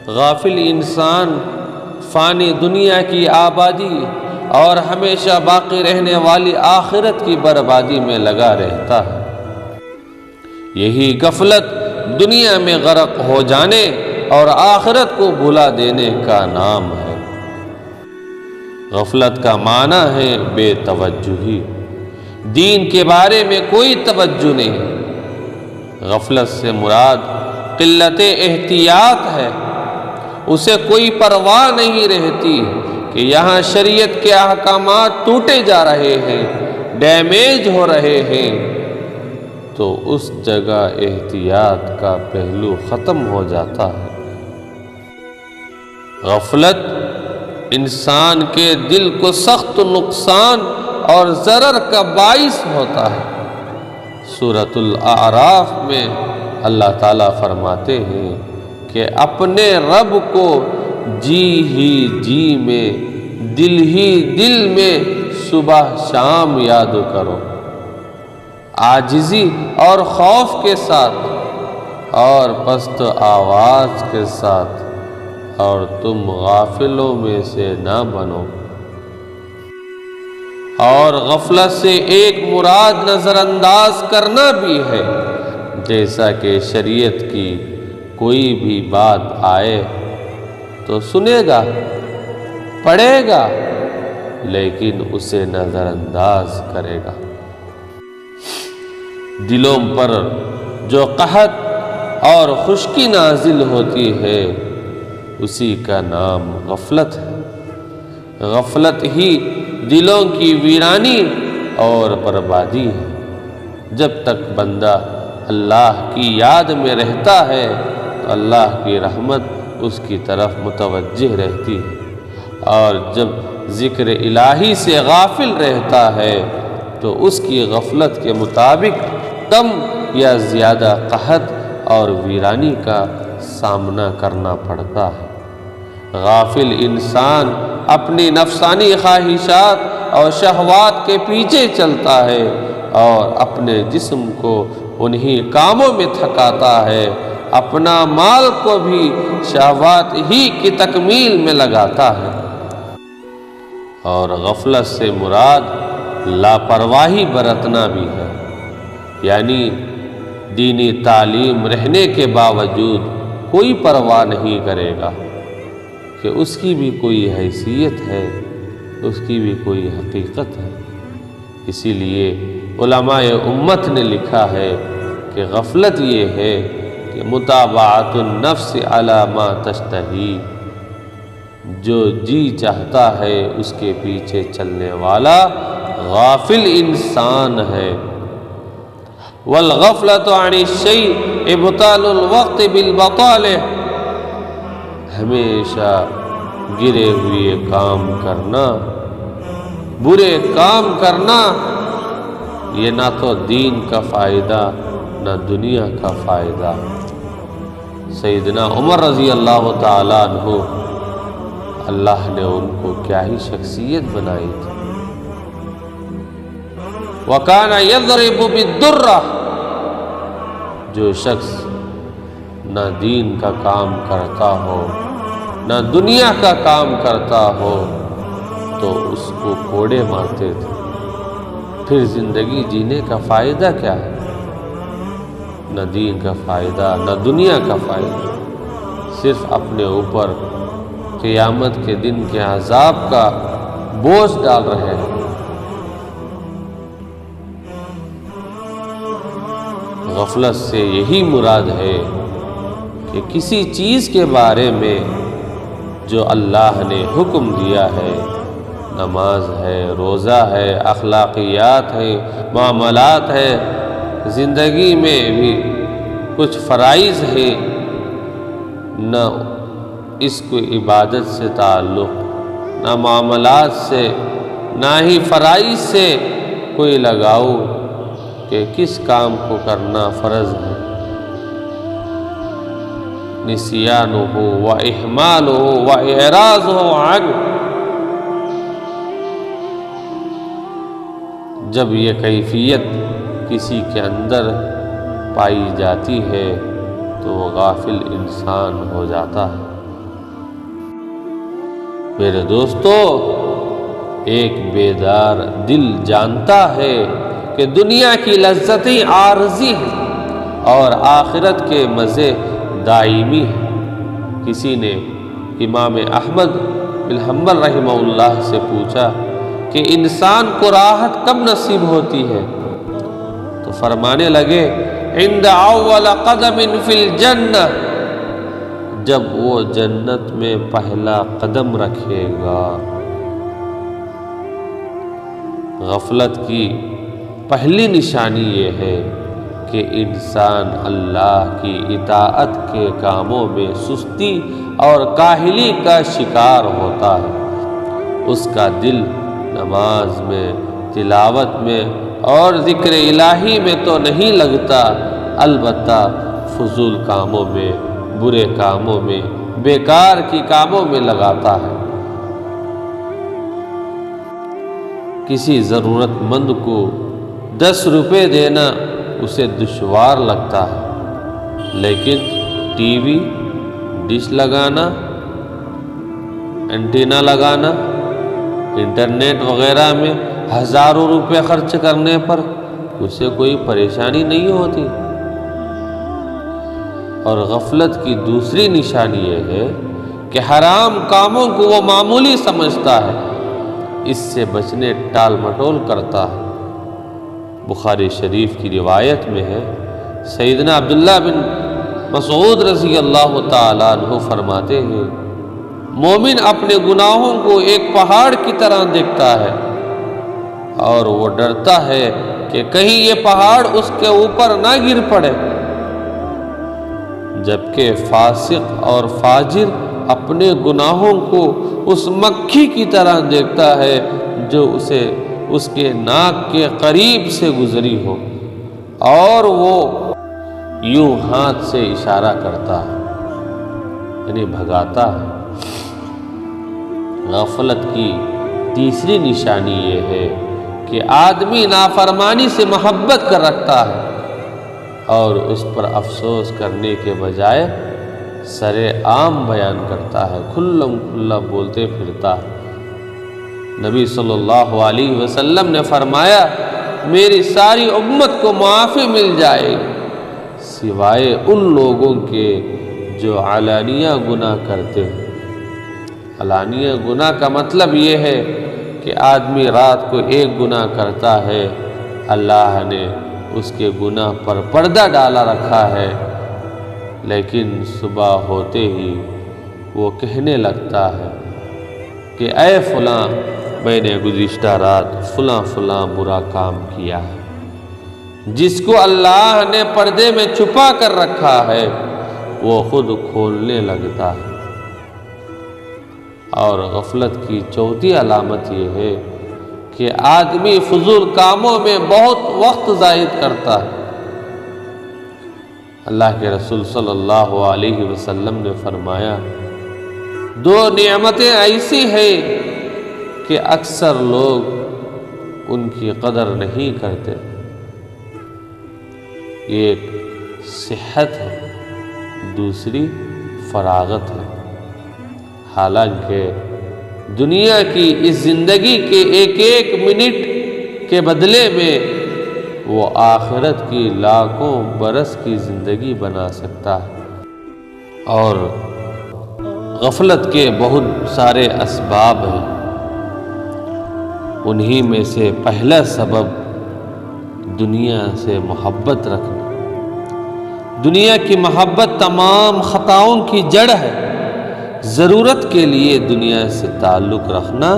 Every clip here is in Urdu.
غافل انسان فانی دنیا کی آبادی اور ہمیشہ باقی رہنے والی آخرت کی بربادی میں لگا رہتا ہے۔ یہی غفلت دنیا میں غرق ہو جانے اور آخرت کو بھلا دینے کا نام ہے۔ غفلت کا معنی ہے بے توجہی، دین کے بارے میں کوئی توجہ نہیں۔ غفلت سے مراد قلت احتیاط ہے، اسے کوئی پرواہ نہیں رہتی کہ یہاں شریعت کے احکامات ٹوٹے جا رہے ہیں، ڈیمیج ہو رہے ہیں، تو اس جگہ احتیاط کا پہلو ختم ہو جاتا ہے۔ غفلت انسان کے دل کو سخت نقصان اور ضرر کا باعث ہوتا ہے۔ سورۃ الاعراف میں اللہ تعالیٰ فرماتے ہیں کہ اپنے رب کو جی ہی جی میں، دل ہی دل میں صبح شام یاد کرو، عاجزی اور خوف کے ساتھ اور پست آواز کے ساتھ، اور تم غافلوں میں سے نہ بنو۔ اور غفلت سے ایک مراد نظر انداز کرنا بھی ہے، جیسا کہ شریعت کی کوئی بھی بات آئے تو سنے گا، پڑھے گا، لیکن اسے نظر انداز کرے گا۔ دلوں پر جو قحط اور خشکی نازل ہوتی ہے اسی کا نام غفلت ہے۔ غفلت ہی دلوں کی ویرانی اور بربادی ہے۔ جب تک بندہ اللہ کی یاد میں رہتا ہے تو اللہ کی رحمت اس کی طرف متوجہ رہتی ہے، اور جب ذکر الہی سے غافل رہتا ہے تو اس کی غفلت کے مطابق کم یا زیادہ قحط اور ویرانی کا سامنا کرنا پڑتا ہے۔ غافل انسان اپنی نفسانی خواہشات اور شہوات کے پیچھے چلتا ہے اور اپنے جسم کو انہی کاموں میں تھکاتا ہے، اپنا مال کو بھی شہوات ہی کی تکمیل میں لگاتا ہے۔ اور غفلت سے مراد لاپرواہی برتنا بھی ہے، یعنی دینی تعلیم رہنے کے باوجود کوئی پرواہ نہیں کرے گا کہ اس کی بھی کوئی حیثیت ہے، اس کی بھی کوئی حقیقت ہے۔ اسی لیے علماء امت نے لکھا ہے کہ غفلت یہ ہے کہ متابعت النفس علی ما تشتہی، جو جی چاہتا ہے اس کے پیچھے چلنے والا غافل انسان ہے۔ والغفلۃ عن الشیء ابطال الوقت بالبطالہ، ہمیشہ گرے ہوئے کام کرنا، برے کام کرنا، یہ نہ تو دین کا فائدہ نہ دنیا کا فائدہ۔ سیدنا عمر رضی اللہ تعالیٰ عنہ، اللہ نے ان کو کیا ہی شخصیت بنائی تھی۔ وَكَانَ يَضْرِبُ بِالدُّرَّةِ، جو شخص نہ دین کا کام کرتا ہو نہ دنیا کا کام کرتا ہو تو اس کو کوڑے مارتے تھے۔ پھر زندگی جینے کا فائدہ کیا ہے؟ نہ دین کا فائدہ نہ دنیا کا فائدہ، صرف اپنے اوپر قیامت کے دن کے عذاب کا بوجھ ڈال رہے ہیں۔ غفلت سے یہی مراد ہے کہ کسی چیز کے بارے میں جو اللہ نے حکم دیا ہے، نماز ہے، روزہ ہے، اخلاقیات ہے، معاملات ہے، زندگی میں بھی کچھ فرائض ہیں، نہ اس کو عبادت سے تعلق، نہ معاملات سے، نہ ہی فرائض سے کوئی لگاؤ کہ کس کام کو کرنا فرض ہے۔ نسیانہ و اہمالہ و اعراضہ عنہ، جب یہ کیفیت کسی کے اندر پائی جاتی ہے تو وہ غافل انسان ہو جاتا ہے۔ میرے دوستو، ایک بیدار دل جانتا ہے کہ دنیا کی لذتیں عارضی ہیں اور آخرت کے مزے دائمی ہیں۔ کسی نے امام احمد بن حنبل رحمہ اللہ سے پوچھا کہ انسان کو راحت کب نصیب ہوتی ہے؟ تو فرمانے لگے عند اول قدم فی الجنہ، جب وہ جنت میں پہلا قدم رکھے گا۔ غفلت کی پہلی نشانی یہ ہے کہ انسان اللہ کی اطاعت کے کاموں میں سستی اور کاہلی کا شکار ہوتا ہے۔ اس کا دل نماز میں، تلاوت میں اور ذکر الہی میں تو نہیں لگتا، البتہ فضول کاموں میں، برے کاموں میں، بیکار کی کاموں میں لگاتا ہے۔ کسی ضرورت مند کو 10 روپے دینا اسے دشوار لگتا ہے، لیکن ٹی وی، ڈش لگانا، اینٹینا لگانا، انٹرنیٹ وغیرہ میں ہزاروں روپے خرچ کرنے پر اسے کوئی پریشانی نہیں ہوتی۔ اور غفلت کی دوسری نشانی یہ ہے کہ حرام کاموں کو وہ معمولی سمجھتا ہے، اس سے بچنے ٹال مٹول کرتا ہے۔ بخاری شریف کی روایت میں ہے، سیدنا عبداللہ بن مسعود رضی اللہ تعالیٰ عنہ فرماتے ہیں، مومن اپنے گناہوں کو ایک پہاڑ کی طرح دیکھتا ہے اور وہ ڈرتا ہے کہ کہیں یہ پہاڑ اس کے اوپر نہ گر پڑے، جبکہ فاسق اور فاجر اپنے گناہوں کو اس مکھی کی طرح دیکھتا ہے جو اسے اس کے ناک کے قریب سے گزری ہو، اور وہ یوں ہاتھ سے اشارہ کرتا ہے، یعنی بھگاتا ہے۔ غفلت کی تیسری نشانی یہ ہے کہ آدمی نافرمانی سے محبت کر رکھتا ہے اور اس پر افسوس کرنے کے بجائے سر عام بیان کرتا ہے، کھلم کھلا بولتے پھرتا ہے۔ نبی صلی اللہ علیہ وسلم نے فرمایا، میری ساری امت کو معافی مل جائے گی سوائے ان لوگوں کے جو علانیہ گناہ کرتے ہیں۔ علانیہ گناہ کا مطلب یہ ہے کہ آدمی رات کو ایک گناہ کرتا ہے، اللہ نے اس کے گناہ پر پردہ ڈالا رکھا ہے، لیکن صبح ہوتے ہی وہ کہنے لگتا ہے کہ اے فلاں، میں نے گزشتہ رات فلاں فلاں برا کام کیا ہے۔ جس کو اللہ نے پردے میں چھپا کر رکھا ہے وہ خود کھولنے لگتا ہے۔ اور غفلت کی چوتھی علامت یہ ہے کہ آدمی فضول کاموں میں بہت وقت ضائع کرتا ہے۔ اللہ کے رسول صلی اللہ علیہ وسلم نے فرمایا، 2 نعمتیں ایسی ہیں کہ اکثر لوگ ان کی قدر نہیں کرتے، ایک صحت ہے، دوسری فراغت ہے۔ حالانکہ دنیا کی اس زندگی کے ایک ایک منٹ کے بدلے میں وہ آخرت کی لاکھوں برس کی زندگی بنا سکتا ہے۔ اور غفلت کے بہت سارے اسباب ہیں، انہی میں سے پہلا سبب دنیا سے محبت رکھنا۔ دنیا کی محبت تمام خطاؤں کی جڑ ہے۔ ضرورت کے لیے دنیا سے تعلق رکھنا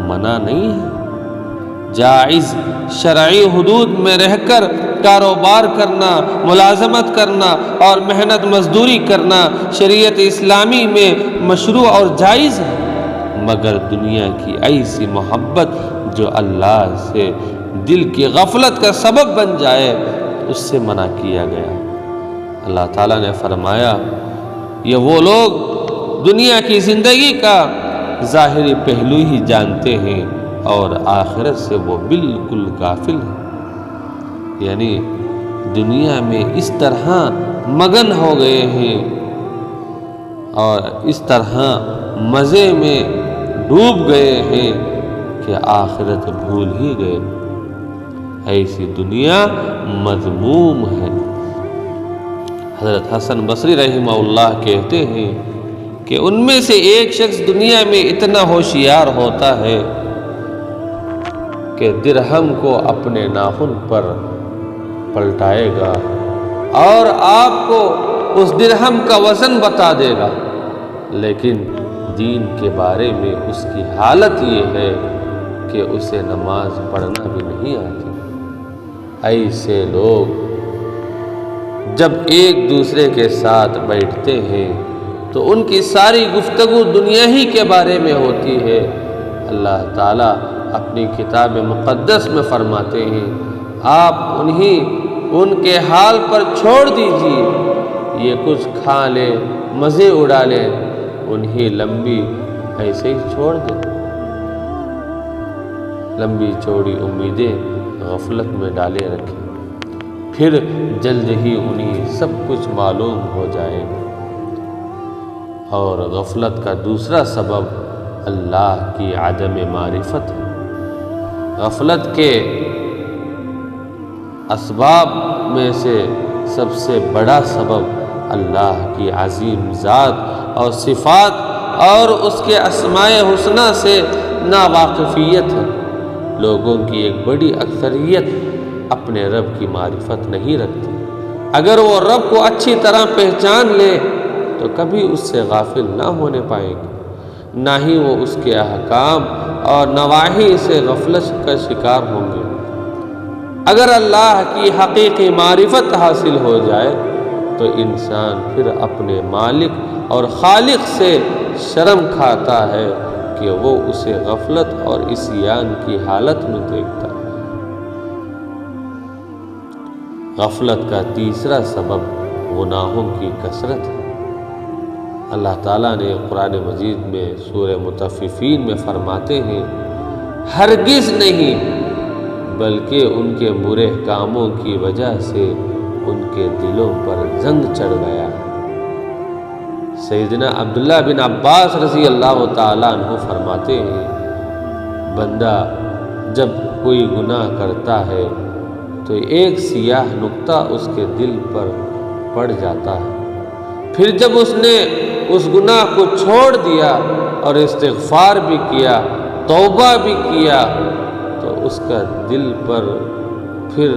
منع نہیں ہے، جائز شرعی حدود میں رہ کر کاروبار کرنا، ملازمت کرنا اور محنت مزدوری کرنا شریعت اسلامی میں مشروع اور جائز ہے، مگر دنیا کی ایسی محبت جو اللہ سے دل کی غفلت کا سبب بن جائے اس سے منع کیا گیا۔ اللہ تعالیٰ نے فرمایا، یہ وہ لوگ دنیا کی زندگی کا ظاہری پہلو ہی جانتے ہیں اور آخرت سے وہ بالکل غافل ہیں، یعنی دنیا میں اس طرح مگن ہو گئے ہیں اور اس طرح مزے میں ڈوب گئے ہیں کہ آخرت بھول ہی گئے۔ ایسی دنیا مذموم ہے۔ حضرت حسن بصری رحمہ اللہ کہتے ہیں کہ ان میں سے ایک شخص دنیا میں اتنا ہوشیار ہوتا ہے کہ درہم کو اپنے ناخن پر پلٹائے گا اور آپ کو اس درہم کا وزن بتا دے گا، لیکن دین کے بارے میں اس کی حالت یہ ہے کہ اسے نماز پڑھنا بھی نہیں آتی۔ ایسے لوگ جب ایک دوسرے کے ساتھ بیٹھتے ہیں تو ان کی ساری گفتگو دنیا ہی کے بارے میں ہوتی ہے۔ اللہ تعالیٰ اپنی کتاب مقدس میں فرماتے ہیں، آپ ان کے حال پر چھوڑ دیجیے، یہ کچھ کھا لے، مزے اڑا لے، انہیں لمبی ایسے ہی چھوڑ دیں۔ لمبی چوڑی امیدیں غفلت میں ڈالے رکھیں، پھر جلد ہی انہیں سب کچھ معلوم ہو جائے گا۔ اور غفلت کا دوسرا سبب اللہ کی عدم معرفت ہے۔ غفلت کے اسباب میں سے سب سے بڑا سبب اللہ کی عظیم ذات اور صفات اور اس کے اسماء حسنہ سے ناواقفیت ہے۔ لوگوں کی ایک بڑی اکثریت اپنے رب کی معرفت نہیں رکھتی۔ اگر وہ رب کو اچھی طرح پہچان لے تو کبھی اس سے غافل نہ ہونے پائیں گے، نہ ہی وہ اس کے احکام اور نواہی سے غفلت کا شکار ہوں گے۔ اگر اللہ کی حقیقی معرفت حاصل ہو جائے تو انسان پھر اپنے مالک اور خالق سے شرم کھاتا ہے کہ وہ اسے غفلت اور عصیان کی حالت میں دیکھتا ہے۔ غفلت کا تیسرا سبب گناہوں کی کثرت ہے۔ اللہ تعالیٰ نے قرآن مجید میں سورہ مطففین میں فرماتے ہیں، ہرگز نہیں بلکہ ان کے برے کاموں کی وجہ سے ان کے دلوں پر زنگ چڑھ گیا۔ سیدنا عبداللہ بن عباس رضی اللہ تعالیٰ عنہ فرماتے ہیں، بندہ جب کوئی گناہ کرتا ہے تو ایک سیاہ نقطہ اس کے دل پر پڑ جاتا ہے، پھر جب اس نے اس گناہ کو چھوڑ دیا اور استغفار بھی کیا، توبہ بھی کیا، تو اس کا دل پر پھر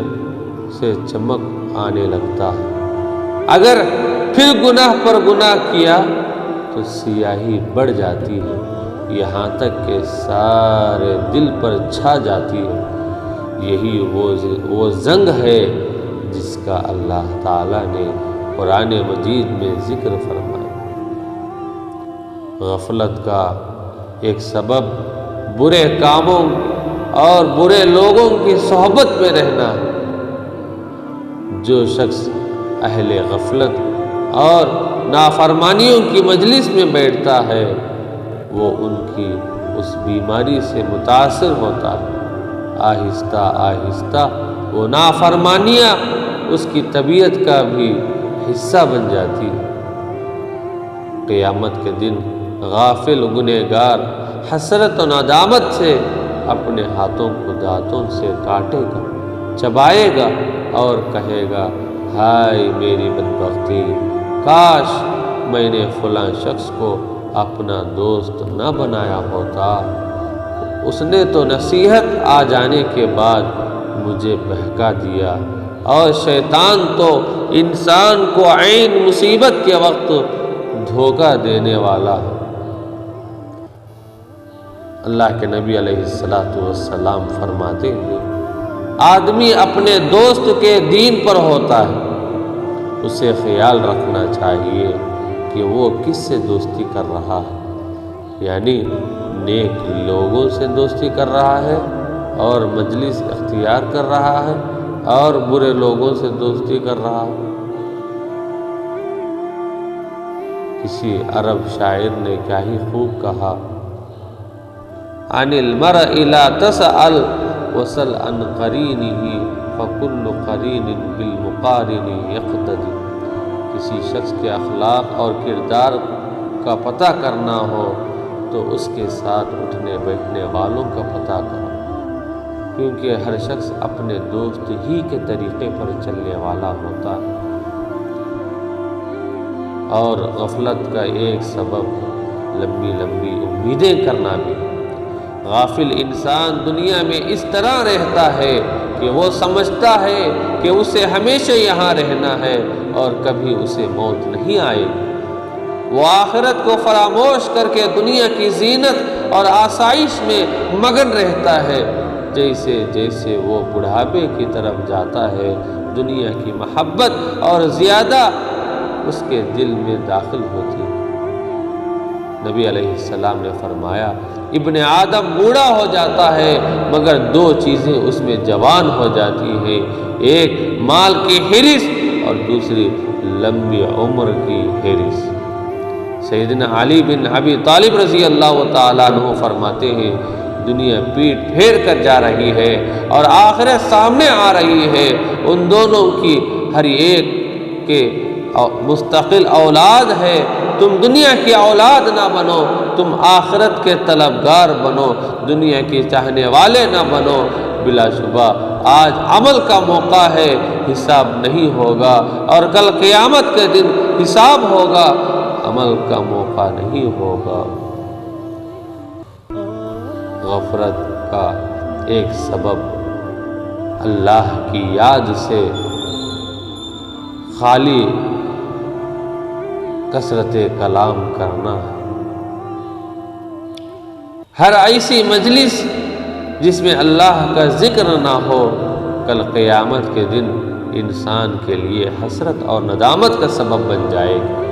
سے چمک آنے لگتا ہے۔ اگر پھر گناہ پر گناہ کیا تو سیاہی بڑھ جاتی ہے، یہاں تک کہ سارے دل پر چھا جاتی ہے۔ یہی وہ زنگ ہے جس کا اللہ تعالیٰ نے قرآن مجید میں ذکر فرمایا۔ غفلت کا ایک سبب برے کاموں اور برے لوگوں کی صحبت میں رہنا ہے۔ جو شخص اہل غفلت اور نافرمانیوں کی مجلس میں بیٹھتا ہے وہ ان کی اس بیماری سے متاثر ہوتا ہے۔ آہستہ آہستہ وہ نافرمانیاں اس کی طبیعت کا بھی حصہ بن جاتی ہے۔ قیامت کے دن غافل گنہگار حسرت و ندامت سے اپنے ہاتھوں کو دانتوں سے کاٹے گا، چبائے گا اور کہے گا، ہائے میری بدبختی، کاش میں نے فلاں شخص کو اپنا دوست نہ بنایا ہوتا، اس نے تو نصیحت آ جانے کے بعد مجھے بہکا دیا، اور شیطان تو انسان کو عین مصیبت کے وقت دھوکہ دینے والا ہے۔ اللہ کے نبی علیہ السلام فرماتے ہیں، آدمی اپنے دوست کے دین پر ہوتا ہے، اسے خیال رکھنا چاہیے کہ وہ کس سے دوستی کر رہا ہے، یعنی نیک لوگوں سے دوستی کر رہا ہے اور مجلس اختیار کر رہا ہے، اور برے لوگوں سے دوستی کر رہا ہے۔ کسی عرب شاعر نے کیا ہی خوب کہا، عن المرء لا تسأل وسل عن قرینہ فکل قرین بالمقارن یقتدی۔ کسی شخص کے اخلاق اور کردار کا پتہ کرنا ہو تو اس کے ساتھ اٹھنے بیٹھنے والوں کا پتہ کرو، کیونکہ ہر شخص اپنے دوست ہی کے طریقے پر چلنے والا ہوتا ہے۔ اور غفلت کا ایک سبب لمبی لمبی امیدیں کرنا بھی۔ غافل انسان دنیا میں اس طرح رہتا ہے کہ وہ سمجھتا ہے کہ اسے ہمیشہ یہاں رہنا ہے اور کبھی اسے موت نہیں آئے گی۔ وہ آخرت کو فراموش کر کے دنیا کی زینت اور آسائش میں مگن رہتا ہے۔ جیسے جیسے وہ بڑھاپے کی طرف جاتا ہے، دنیا کی محبت اور زیادہ اس کے دل میں داخل ہوتی ہے۔ نبی علیہ السلام نے فرمایا، ابن آدم بوڑھا ہو جاتا ہے مگر دو چیزیں اس میں جوان ہو جاتی ہیں، ایک مال کی حرص اور دوسری لمبی عمر کی حرص۔ سیدنا علی بن ابی طالب رضی اللہ تعالیٰ عنہ فرماتے ہیں، دنیا پیٹ پھیر کر جا رہی ہے اور آخرت سامنے آ رہی ہے، ان دونوں کی ہر ایک کے مستقل اولاد ہے۔ تم دنیا کی اولاد نہ بنو، تم آخرت کے طلبگار بنو، دنیا کے چاہنے والے نہ بنو۔ بلا شبہ آج عمل کا موقع ہے، حساب نہیں ہوگا، اور کل قیامت کے دن حساب ہوگا، عمل کا موقع نہیں ہوگا۔ غفلت کا ایک سبب اللہ کی یاد سے خالی کثرت کلام کرنا ہے۔ ہر ایسی مجلس جس میں اللہ کا ذکر نہ ہو، کل قیامت کے دن انسان کے لیے حسرت اور ندامت کا سبب بن جائے گی۔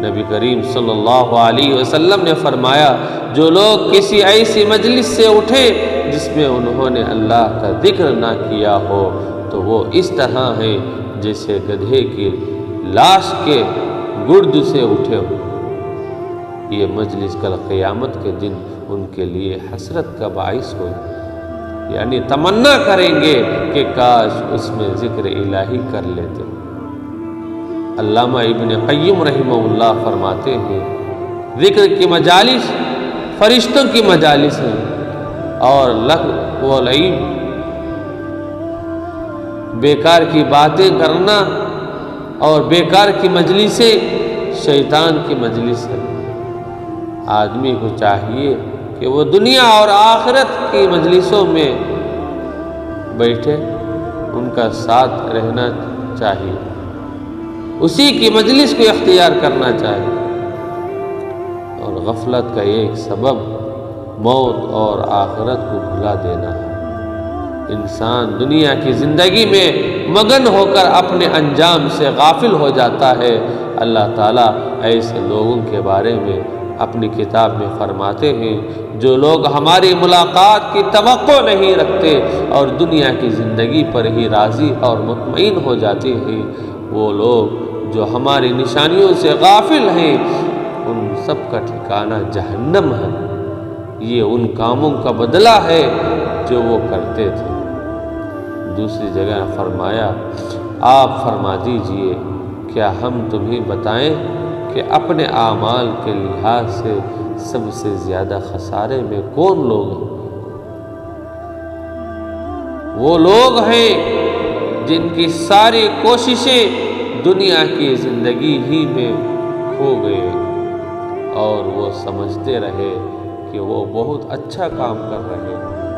نبی کریم صلی اللہ علیہ وسلم نے فرمایا، جو لوگ کسی ایسی مجلس سے اٹھے جس میں انہوں نے اللہ کا ذکر نہ کیا ہو، تو وہ اس طرح ہیں جیسے گدھے کی لاش کے گرد سے اٹھے ہو۔ یہ مجلس کل قیامت کے دن ان کے لیے حسرت کا باعث ہو، یعنی تمنا کریں گے کہ کاش اس میں ذکر الہی کر لیتے۔ علامہ ابن قیم رحمہ اللہ فرماتے ہیں، ذکر کی مجالس فرشتوں کی مجالس ہیں، اور لغو و لعب بیکار کی باتیں کرنا اور بیکار کی مجلسیں شیطان کی مجلس ہے۔ آدمی کو چاہیے کہ وہ دنیا اور آخرت کی مجلسوں میں بیٹھے، ان کا ساتھ رہنا چاہیے، اسی کی مجلس کو اختیار کرنا چاہیے۔ اور غفلت کا ایک سبب موت اور آخرت کو بھلا دینا ہے۔ انسان دنیا کی زندگی میں مگن ہو کر اپنے انجام سے غافل ہو جاتا ہے۔ اللہ تعالیٰ ایسے لوگوں کے بارے میں اپنی کتاب میں فرماتے ہیں، جو لوگ ہماری ملاقات کی توقع نہیں رکھتے اور دنیا کی زندگی پر ہی راضی اور مطمئن ہو جاتے ہیں، وہ لوگ جو ہماری نشانیوں سے غافل ہیں، ان سب کا ٹھکانہ جہنم ہے۔ یہ ان کاموں کا بدلہ ہے جو وہ کرتے تھے۔ دوسری جگہ فرمایا، آپ فرما دیجئے، کیا ہم تمہیں بتائیں کہ اپنے اعمال کے لحاظ سے سب سے زیادہ خسارے میں کون لوگ ہیں؟ وہ لوگ ہیں جن کی ساری کوششیں دنیا کی زندگی ہی میں کھو گئے اور وہ سمجھتے رہے کہ وہ بہت اچھا کام کر رہے ہیں،